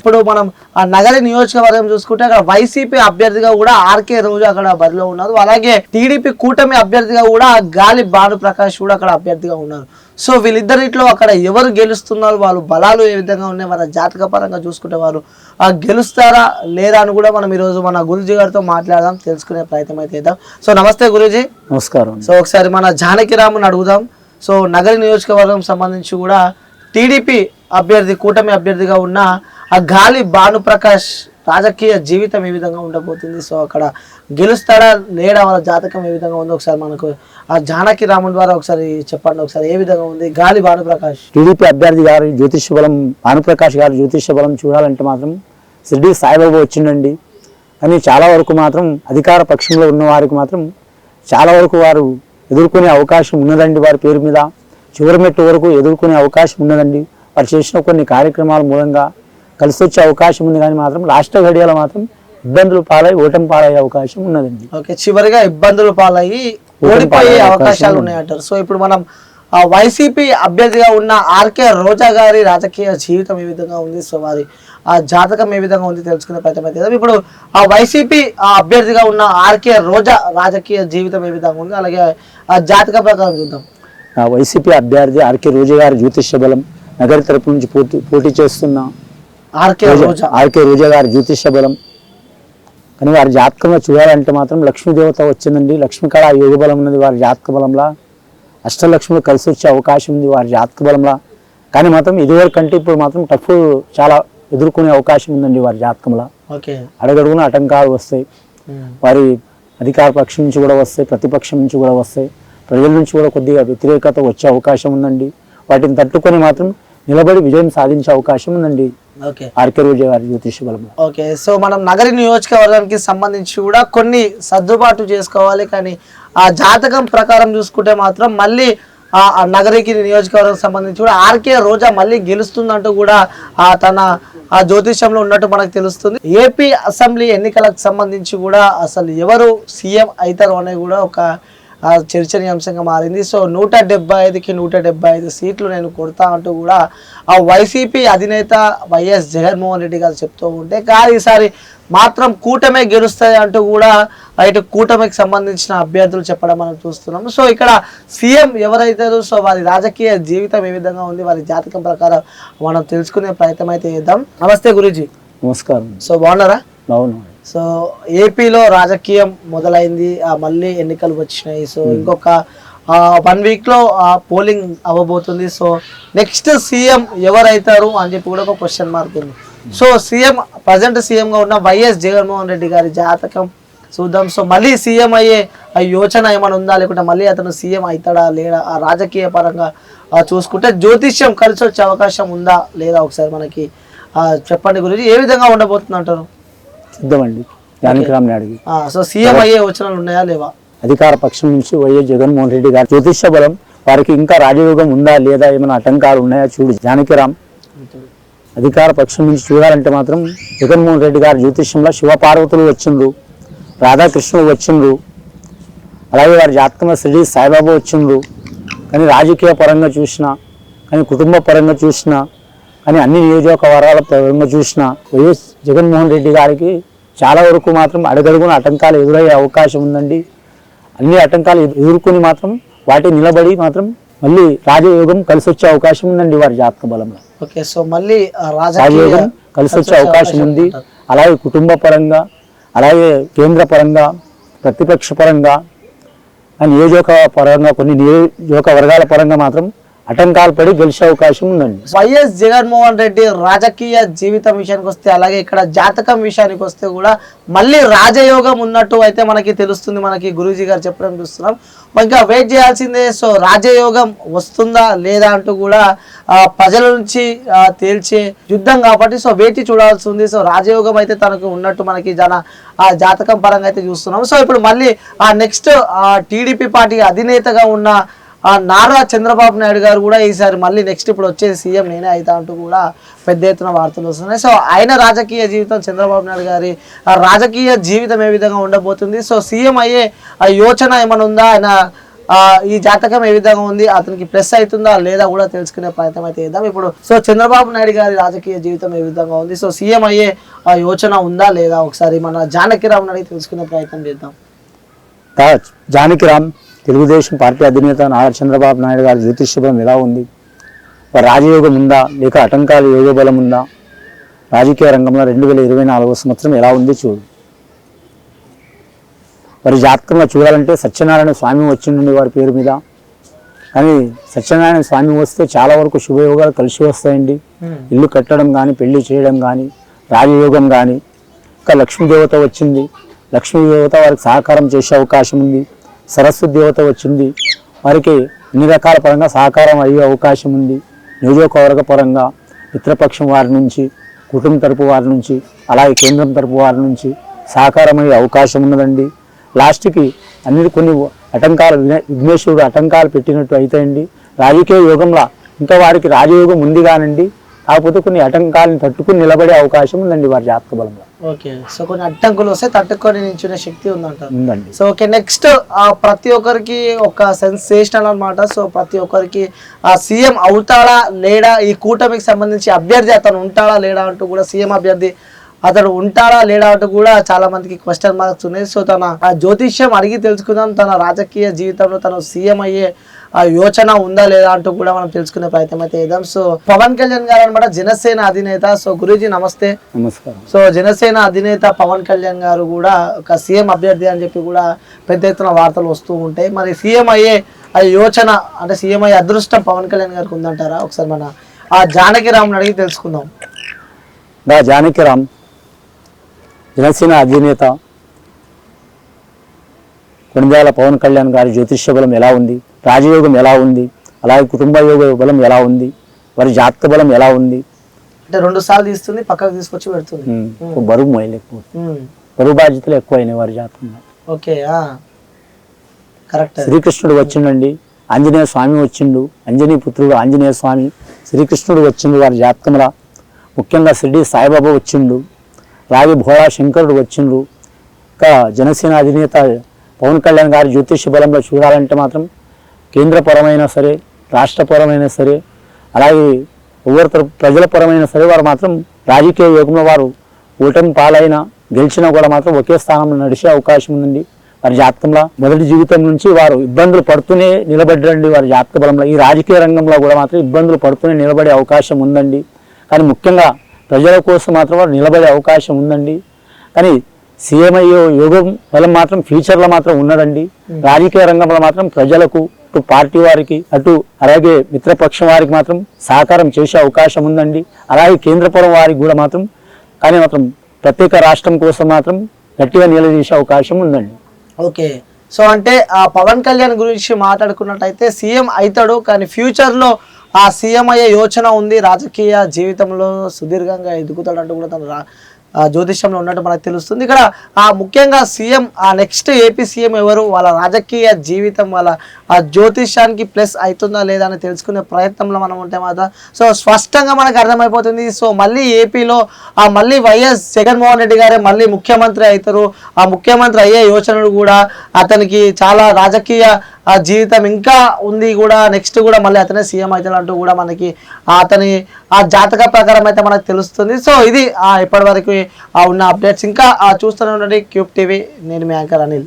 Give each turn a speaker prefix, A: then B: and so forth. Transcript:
A: ఇప్పుడు మనం ఆ నగరి నియోజకవర్గం చూసుకుంటే అక్కడ వైసీపీ అభ్యర్థిగా కూడా ఆర్కే రోజా అక్కడ బరిలో ఉన్నారు. అలాగే టీడీపీ కూటమి అభ్యర్థిగా కూడా గాలి భానుప్రకాష్ కూడా అక్కడ అభ్యర్థిగా ఉన్నారు. సో వీళ్ళిద్దరిట్లో అక్కడ ఎవరు గెలుస్తున్నారు, వాళ్ళు బలాలు ఏ విధంగా ఉన్నాయి, మన జాతక పరంగా చూసుకుంటే వారు గెలుస్తారా లేదా అని కూడా మనం ఈరోజు మన గురూజీ గారితో మాట్లాడదాం, తెలుసుకునే ప్రయత్నం అయితే చేద్దాం. సో నమస్తే గురూజీ.
B: నమస్కారం.
A: సో ఒకసారి మన జానకిరాముని అడుగుదాం. సో నగరి నియోజకవర్గం సంబంధించి కూడా టీడీపీ అభ్యర్థి కూటమి అభ్యర్థిగా ఉన్న ఆ గాలి భానుప్రకాష్ రాజకీయ జీవితం ఏ విధంగా ఉండబోతుంది, సో అక్కడ గెలుస్తాడా లేడా, వాళ్ళ జాతకం ఏ విధంగా ఉందో ఒకసారి మనకు ఆ జానకి రాముని ద్వారా ఒకసారి చెప్పండి. ఒకసారి ఏ విధంగా ఉంది గాలి భానుప్రకాష్?
B: టీడీపీ అభ్యర్థి గారు జ్యోతిష్య బలం, భానుప్రకాష్ గారు జ్యోతిష్య బలం చూడాలంటే మాత్రం షిర్డీ సాయిబాబా వచ్చిండండి. కానీ చాలా వరకు మాత్రం అధికార పక్షంలో ఉన్న వారికి మాత్రం చాలా వరకు వారు ఎదుర్కొనే అవకాశం ఉన్నదండి. వారి పేరు మీద చివరి మెట్టు వరకు ఎదుర్కొనే అవకాశం ఉన్నదండి. వారు చేసిన కొన్ని కార్యక్రమాల మూలంగా కలిసి వచ్చే అవకాశం ఉంది. కానీ మాత్రం లాస్ట్ ఘడియలో మాత్రం ఇబ్బందులు పాలై ఓటమి పాలయ్యే అవకాశం ఉన్నదండి.
A: ఓకే, చివరిగా ఇబ్బందులు పాలయ్యి ఓడిపోయే అవకాశాలు ఉన్నాయంటారు. సో ఇప్పుడు మనం వైసీపీ అభ్యర్థిగా ఉన్న ఆర్కే రోజా గారి రాజకీయ జీవితం ఏ విధంగా ఉంది, సో వారి ఆ జాతకం ఏ విధంగా ఉంది తెలుసుకునే ప్రయత్నం అయితే ఇప్పుడు ఆ వైసీపీ అభ్యర్థిగా ఉన్న ఆర్కే రోజా రాజకీయ జీవితం ఏ విధంగా ఉంది, అలాగే ఆ జాతక ప్రకారం చూద్దాం.
B: వైసీపీ అభ్యర్థి ఆర్కే రోజా గారి జ్యోతిష్య బలం నగరి తరపు నుంచి పోటీ చేస్తున్న ఆర్కే రోజా గారి జ్యోతిష్య బలం. కానీ వారి జాతకంలో చూడాలంటే మాత్రం లక్ష్మీదేవత వచ్చిందండి. లక్ష్మీకళ యోగ బలం ఉన్నది వారి జాతక బలంలా. అష్టలక్ష్ములు కలిసి వచ్చే అవకాశం ఉంది వారి జాతక బలంలా. కానీ మాత్రం ఇదివరకు కంటే ఇప్పుడు మాత్రం టఫ్ చాలా ఎదుర్కొనే అవకాశం ఉందండి వారి జాతకంలో. అడగడుగున ఆటంకాలు వస్తాయి, వారి అధికార పక్షం నుంచి కూడా వస్తాయి, ప్రతిపక్షం నుంచి కూడా వస్తాయి, ప్రజల నుంచి కూడా కొద్దిగా వ్యతిరేకత వచ్చే అవకాశం ఉందండి. వాటిని తట్టుకొని మాత్రం నిలబడి విజయం సాధించే అవకాశం ఉందండి ఆర్కే రోజా గారి జ్యోతిష బలంలో.
A: ఓకే, సో మనం నగరి నియోజకవర్గానికి సంబంధించి కూడా కొన్ని సర్దుబాటు చేసుకోవాలి. కానీ ఆ జాతకం ప్రకారం చూసుకుంటే మాత్రం మళ్ళీ ఆ నగరికి నియోజకవర్గం సంబంధించి కూడా ఆర్కే రోజా మళ్ళీ గెలుస్తుందంటూ కూడా తన ఆ జ్యోతిష్యంలో ఉన్నట్టు మనకు తెలుస్తుంది. ఏపీ అసెంబ్లీ ఎన్నికలకు సంబంధించి కూడా అసలు ఎవరు సీఎం అవుతారు అనేది కూడా ఒక చర్చనీయాంశంగా మారింది. సో 175కి 175 సీట్లు నేను కొడతా అంటూ కూడా ఆ వైసీపీ అధినేత వైఎస్ జగన్మోహన్ రెడ్డి గారు చెప్తూ ఉంటే, కానీ ఈసారి మాత్రం కూటమే గెలుస్తాయి అంటూ కూడా ఇటు కూటమికి సంబంధించిన అభ్యర్థులు చెప్పడం మనం చూస్తున్నాము. సో ఇక్కడ సీఎం ఎవరైతారో సో వారి రాజకీయ జీవితం ఏ విధంగా ఉంది, వారి జాతకం ప్రకారం మనం తెలుసుకునే ప్రయత్నం అయితే చేద్దాం. నమస్తే గురూజీ.
B: నమస్కారం.
A: సో బాగున్నారా?
B: అవును.
A: సో ఏపీలో రాజకీయం మొదలైంది, మళ్ళీ ఎన్నికలు వచ్చినాయి. సో ఇంకొక 1 వీక్లో పోలింగ్ అవ్వబోతుంది. సో నెక్స్ట్ సీఎం ఎవరైతారు అని చెప్పి కూడా ఒక క్వశ్చన్ మార్క్ ఉంది. సో ప్రజెంట్ సీఎంగా ఉన్న వైఎస్ జగన్మోహన్ రెడ్డి గారి జాతకం చూద్దాం. సో మళ్ళీ సీఎం అయ్యే యోచన ఏమైనా ఉందా, లేకుంటే మళ్ళీ అతను సీఎం అవుతాడా లేదా, ఆ రాజకీయ పరంగా చూసుకుంటే జ్యోతిష్యం కలిసి వచ్చే అవకాశం ఉందా లేదా, ఒకసారి మనకి చెప్పండి గురించి. ఏ విధంగా ఉండబోతుంది అంటారు?
B: సిద్ధమండి జానకిరామ్ అడిగి.
A: సో సీఎం అయ్యే యోచనలు ఉన్నాయా లేవా?
B: అధికార పక్షం నుంచి వైఎస్ జగన్మోహన్ రెడ్డి గారి జ్యోతిష్య బలం వారికి ఇంకా రాజయోగం ఉందా లేదా, ఏమైనా ఆటంకాలు ఉన్నాయా చూడు జానకిరామ్. అధికార పక్షం నుంచి చూడాలంటే మాత్రం జగన్మోహన్ రెడ్డి గారి జ్యోతిష్యంలో శివపార్వతులు వచ్చిండ్రు, రాధాకృష్ణులు వచ్చిండ్రు, అలాగే వారి జాతకంలో షిర్డీ సాయిబాబా వచ్చిండ్రు. కానీ రాజకీయ పరంగా చూసినా, కానీ కుటుంబ పరంగా చూసినా, కానీ అన్ని నియోజకవర్గాల పరంగా చూసినా వైఎస్ జగన్మోహన్ రెడ్డి గారికి చాలా వరకు మాత్రం అడుగడుగున ఆటంకాలు ఎదురయ్యే అవకాశం ఉందండి. అన్ని ఆటంకాలు ఎదుర్కొని మాత్రం వాటి నిలబడి మాత్రం మళ్ళీ రాజయోగం కలిసి వచ్చే అవకాశం ఉందండి వారి జాతక బలంలో.
A: ఓకే, సో మళ్ళీ
B: రాజయోగం కలిసి వచ్చే అవకాశం ఉంది. అలాగే కుటుంబ పరంగా, అలాగే కేంద్ర పరంగా, ప్రతిపక్ష పరంగా, నియోజకవర్గాల పరంగా మాత్రం ఆటంకాలు పడి గెలిచే అవకాశం ఉందండి.
A: వైఎస్ జగన్మోహన్ రెడ్డి రాజకీయ జీవితం విషయానికి వస్తే, అలాగే ఇక్కడ జాతకం విషయానికి వస్తే కూడా మళ్ళీ రాజయోగం ఉన్నట్టు అయితే మనకి తెలుస్తుంది. మనకి గురూజీ గారు చెప్పడం చూస్తున్నాం. ఇంకా వెయిట్ చేయాల్సిందే. సో రాజయోగం వస్తుందా లేదా అంటూ కూడా ప్రజల నుంచి తేల్చే యుద్ధం కాబట్టి సో వేచి చూడాల్సి ఉంది. సో రాజయోగం అయితే తనకు ఉన్నట్టు మనకి జాతకం పరంగా అయితే చూస్తున్నాం. సో ఇప్పుడు మళ్ళీ నెక్స్ట్ టీడీపీ పార్టీ అధినేతగా ఉన్న నారా చంద్రబాబు నాయుడు గారు కూడా ఈసారి మళ్ళీ నెక్స్ట్ ఇప్పుడు వచ్చే సీఎం నేనే అవుతా అంటూ కూడా పెద్ద ఎత్తున వార్తలు వస్తున్నాయి. సో ఆయన రాజకీయ జీవితం, చంద్రబాబు నాయుడు గారి రాజకీయ జీవితం ఏ విధంగా ఉండబోతుంది, సో సీఎం అయ్యే యోచన ఏమైనా ఉందా, ఆయన ఈ జాతకం ఏ విధంగా ఉంది, అతనికి ప్లస్ అవుతుందా లేదా కూడా తెలుసుకునే ప్రయత్నం అయితే చేద్దాం. ఇప్పుడు సో చంద్రబాబు నాయుడు గారి రాజకీయ జీవితం ఏ విధంగా ఉంది, సో సీఎం అయ్యే యోచన ఉందా లేదా, ఒకసారి మన జానకిరామ్ అడిగి తెలుసుకునే ప్రయత్నం చేద్దాం.
B: జానకిరామ్ తెలుగుదేశం పార్టీ అధినేత నారా చంద్రబాబు నాయుడు గారి జ్యోతిష్య బలం ఎలా ఉంది, రాజయోగం ఉందా లేక ఆటంకాలు యోగ బలం ఉందా, రాజకీయ రంగంలో 2024 సంవత్సరం ఎలా ఉంది చూడు. వారి జాతకంలో చూడాలంటే సత్యనారాయణ స్వామి వచ్చిండండి వారి పేరు మీద. కానీ సత్యనారాయణ స్వామి వస్తే చాలా వరకు శుభయోగాలు కలిసి వస్తాయండి. ఇల్లు కట్టడం కానీ, పెళ్లి చేయడం కానీ, రాజయోగం కానీ. ఇంకా లక్ష్మీదేవత వచ్చింది, లక్ష్మీదేవత వారికి సహకారం చేసే అవకాశం ఉంది. సరస్వతి దేవత వచ్చింది, వారికి అన్ని రకాల పరంగా సహకారం అయ్యే అవకాశం ఉంది. నియోజకవర్గ పరంగా మిత్రపక్షం వారి నుంచి, కుటుంబ తరపు వారి నుంచి, అలాగే కేంద్రం తరపు వారి నుంచి సహకారం అయ్యే అవకాశం ఉన్నదండి. లాస్ట్కి అన్ని కొన్ని ఆటంకాలు విఘ్నేశ్వరుడు ఆటంకాలు పెట్టినట్టు అయితాయండి. రాజకీయ యోగంలో ఇంకా వారికి రాజయోగం ఉంది కానండి, కాకపోతే కొన్ని ఆటంకాలను తట్టుకుని నిలబడే అవకాశం ఉందండి వారి జాతక బలంలో.
A: ఓకే, సో కొన్ని అడ్డంకులు వస్తే తట్టుకొని నిల్చునే శక్తి ఉందంటారు.
B: ఉందండి.
A: సో ఓకే, నెక్స్ట్ ప్రతి ఒక్కరికి ఒక సెన్సేషనల్ అన్నమాట. సో ప్రతి ఒక్కరికి సీఎం అవుతాడా లేడా, ఈ కూటమికి సంబంధించి అభ్యర్థి అతను ఉంటాడా లేడా అంటూ కూడా, సీఎం అభ్యర్థి అతడు ఉంటాడా లేడా అంటూ కూడా చాలా మందికి క్వశ్చన్ మార్క్స్ ఉన్నాయి. సో తన జ్యోతిష్యం అడిగి తెలుసుకుందాం, తన రాజకీయ జీవితంలో తను సీఎం అయ్యే యోచన ఉందా లేదా అంటూ కూడా మనం తెలుసుకునే ప్రయత్నం అయితే చేద్దాం. సో పవన్ కళ్యాణ్ గారు అనమాట, జనసేన అధినేత. సో గురూజీ నమస్తే.
B: నమస్కారం.
A: సో జనసేన అధినేత పవన్ కళ్యాణ్ గారు కూడా ఒక సీఎం అభ్యర్థి అని చెప్పి కూడా పెద్ద ఎత్తున వార్తలు వస్తూ ఉంటాయి. మరి సీఎం అయ్యే యోచన అంటే సీఎం అయ్యే అదృష్టం పవన్ కళ్యాణ్ గారికి ఉందంటారా? ఒకసారి మన జానకిరామ్ని అడిగి తెలుసుకుందాం.
B: జానకిరామ్ జనసేన అధినేత కొణిదెల పవన్ కళ్యాణ్ గారి జ్యోతిష్య బలం ఎలా ఉంది, రాజయోగం ఎలా ఉంది, అలాగే కుటుంబ యోగ బలం ఎలా ఉంది, వారి జాతక బలం ఎలా ఉంది
A: అంటే 2 సార్లు తీస్తుంది, పక్కకు తీసుకొచ్చి పెడుతుంది.
B: బరువు మొయలేకపోతుంది, బరువు బాధ్యతలు ఎక్కువైనాయి వారి జాతకంలో.
A: Okay, correct.
B: శ్రీకృష్ణుడు వచ్చిండండి, ఆంజనేయ స్వామి వచ్చిండు, అంజనీ పుత్రుడు ఆంజనేయ స్వామి శ్రీకృష్ణుడు వచ్చిండు వారి జాతకంలో. ముఖ్యంగా షిరిడి సాయిబాబా వచ్చిండు, అలాగే భోళా శంకరుడు వచ్చిండ్రు. ఇంకా జనసేన అధినేత పవన్ కళ్యాణ్ గారి జ్యోతిష్య బలంలో చూడాలంటే మాత్రం కేంద్రపరమైనా సరే, రాష్ట్రపరమైనా సరే, అలాగే ఎవరి ప్రజల పరమైనా సరే వారు మాత్రం రాజకీయ యోగంలో వారు ఓటమి పాలైనా గెలిచినా కూడా మాత్రం ఒకే స్థానంలో నడిచే అవకాశం ఉందండి. వారి జాతకంలో మొదటి జీవితం నుంచి వారు ఇబ్బందులు పడుతూనే నిలబడ్డండి వారి జాతక బలంలో. ఈ రాజకీయ రంగంలో కూడా మాత్రం ఇబ్బందులు పడుతూనే నిలబడే అవకాశం ఉందండి. కానీ ముఖ్యంగా ప్రజల కోసం మాత్రం వారు నిలబడే అవకాశం ఉందండి. కానీ సీఎం అయ్యే యోగం బలం మాత్రం ఫ్యూచర్లో మాత్రం ఉన్నదండి. రాజకీయ రంగంలో మాత్రం ప్రజలకు, అటు పార్టీ వారికి, అటు అలాగే మిత్రపక్షం వారికి మాత్రం సహకారం చేసే అవకాశం ఉందండి. అలాగే కేంద్రపురం వారికి కూడా మాత్రం కానీ మాత్రం ప్రత్యేక రాష్ట్రం కోసం మాత్రం గట్టిగా నిలదీసే అవకాశం ఉందండి.
A: ఓకే, సో అంటే పవన్ కళ్యాణ్ గురించి మాట్లాడుకున్నట్టయితే సీఎం అవుతాడు, కానీ ఫ్యూచర్లో సీఎం అయ్యే యోచన ఉంది, రాజకీయ జీవితంలో సుదీర్ఘంగా ఎదుగుతాడంటూ కూడా తన జ్యోతిష్యంలో ఉన్నట్టు మనకు తెలుస్తుంది. ఇక్కడ ముఖ్యంగా సీఎం నెక్స్ట్ ఏపీ సీఎం ఎవరు, వాళ్ళ రాజకీయ జీవితం వాళ్ళ జ్యోతిష్యానికి ప్లస్ అవుతుందా లేదా అని తెలుసుకునే ప్రయత్నంలో మనం ఉంటే మాత్రం సో స్పష్టంగా మనకు అర్థమైపోతుంది. సో మళ్ళీ ఏపీలో మళ్ళీ వైఎస్ జగన్మోహన్ రెడ్డి గారే మళ్ళీ ముఖ్యమంత్రి అవుతారు. ముఖ్యమంత్రి అయ్యే యోచనలు కూడా అతనికి చాలా రాజకీయ జీవితం ఇంకా ఉంది కూడా, నెక్స్ట్ కూడా మళ్ళీ అతనే సీఎం అవుతాడు అంటూ కూడా మనకి అతని జాతక ప్రకారం అయితే మనకు తెలుస్తుంది. సో ఇది ఇప్పటి వరకు ఉన్న అప్డేట్స్. ఇంకా చూస్తూనే ఉండండి క్యూబ్ టీవీ. నేను మీ యాంకర్ అనిల్.